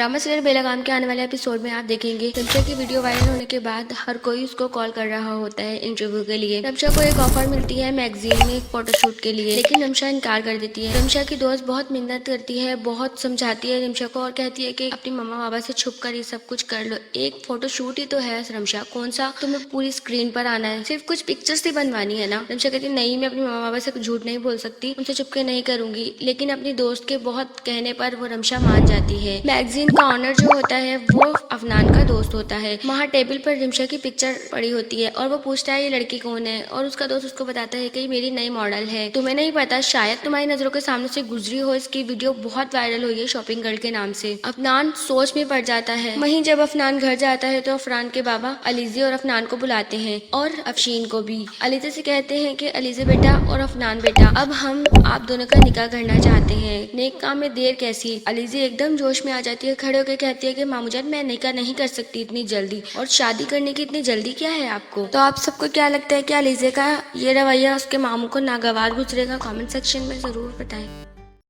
Drama serial बेलगाम के आने वाले एपिसोड में आप देखेंगे रमशा की वीडियो वायरल होने के बाद हर कोई उसको कॉल कर रहा होता है इंटरव्यू के लिए। रमशा को एक ऑफर मिलती है मैगजीन में एक फोटोशूट के लिए, लेकिन रमशा इनकार कर देती है। रमशा की दोस्त बहुत मिन्नत करती है, बहुत समझाती है रमशा को और कहती है कि अपनी मम्मा पापा से छुप कर ये सब कुछ कर लो, एक फोटोशूट ही तो है रमशा, कौन सा तुम्हें पूरी स्क्रीन पर आना है, सिर्फ कुछ पिक्चर्स ही बनवानी है ना। रमशा कहती है नहीं, मैं अपनी मम्मा पापा से झूठ नहीं बोल सकती, उनसे चुपके नहीं करूंगी। लेकिन अपनी दोस्त के बहुत कहने पर वो रमशा मान जाती है। मैगजीन का ऑनर जो होता है वो अफनान का दोस्त होता है। वहाँ टेबल पर रिमशा की पिक्चर पड़ी होती है और वो पूछता है ये लड़की कौन है, और उसका दोस्त उसको बताता है कि मेरी नई मॉडल है, तुम्हें नहीं पता, शायद तुम्हारी नजरों के सामने से गुजरी हो। इसकी वीडियो बहुत वायरल हुई है शॉपिंग गर्ल के नाम से। अफनान सोच में पड़ जाता है। वहीं जब अफनान घर जाता है तो अफनान के बाबा अलीजे और अफनान को बुलाते हैं और अफशीन को भी। अलीजे से कहते हैं कि अलीजे बेटा और अफनान बेटा, अब हम आप दोनों का निकाह करना चाहते हैं, नेक काम में देर कैसी। अलीजे एकदम जोश में आ जाती है, खड़े होकर कहती है कि मामूजान मैं निकाह नहीं कर सकती इतनी जल्दी, और शादी करने की इतनी जल्दी क्या है आपको। तो आप सबको क्या लगता है कि अलीजे का ये रवैया उसके मामू को नागवार गुजरेगा? कमेंट सेक्शन में जरूर बताएं।